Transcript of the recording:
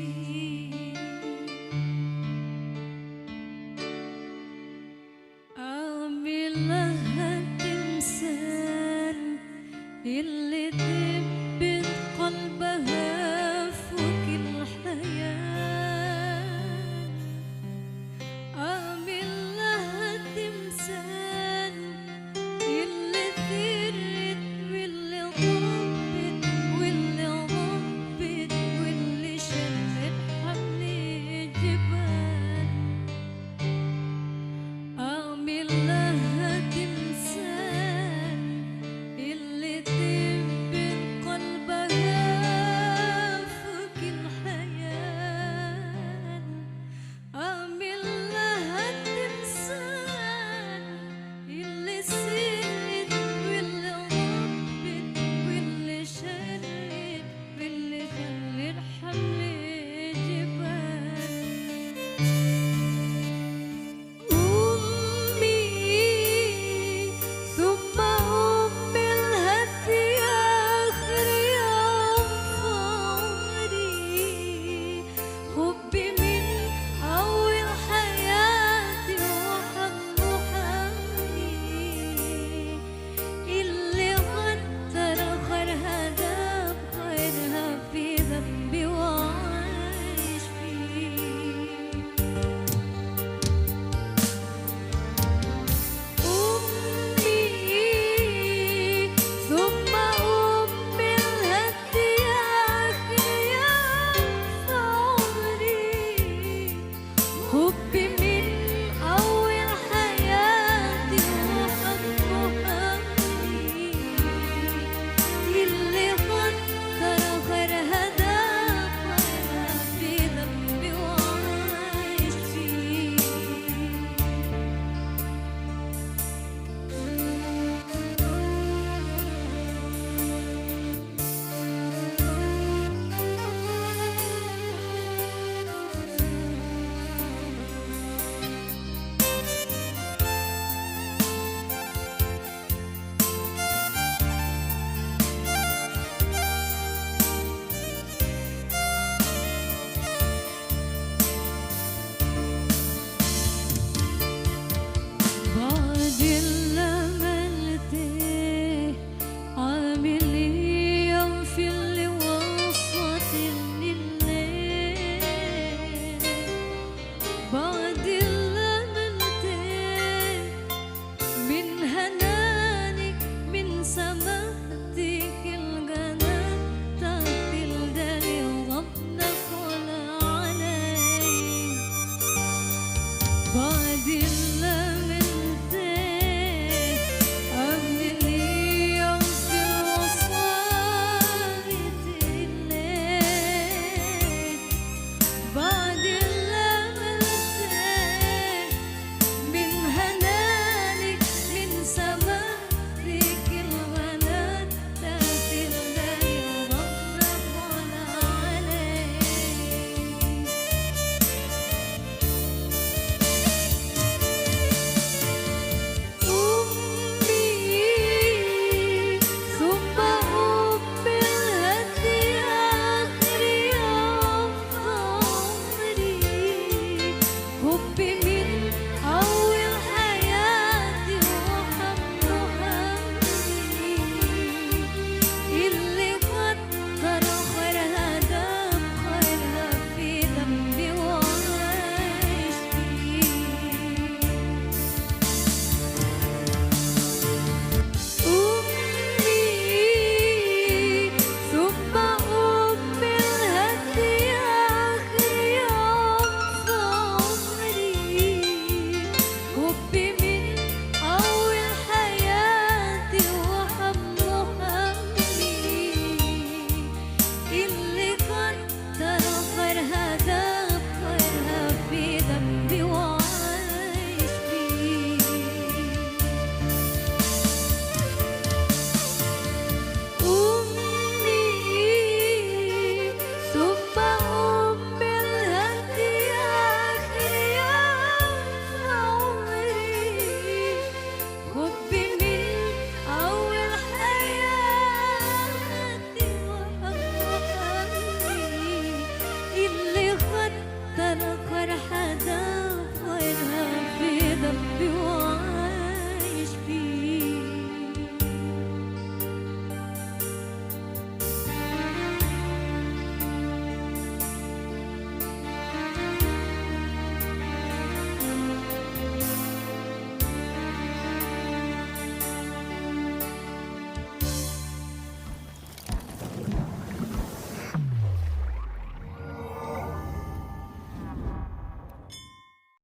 فيه. أعمل لها تمثال اللي دبت قلبها فوق الحياة. أعمل لها تمثال اللي ثرت واللي ضبت واللي ربت واللي شلت حمل جبال. أعمل لها تمثال اللي دبت قلبها فوق الحياة. أعمل لها تمثال اللي سرت واللي ربت واللي شلت واللي خلت حمل جبال. أمي ثم أمي الهد يا آخر يوم في عمري. حبي من أول حياتي وحبه حملي اللي غدر غيرها داب غيرها في ذنبي وعايش فيه. أمي ثم أمي الهد يا آخر يوم في عمري. حبي من أول حياتي وحبه حملي اللي غدر غيرها داب غيرها في ذنبي وعايش فيه. ترى آخر حدا في وينها في ذنبي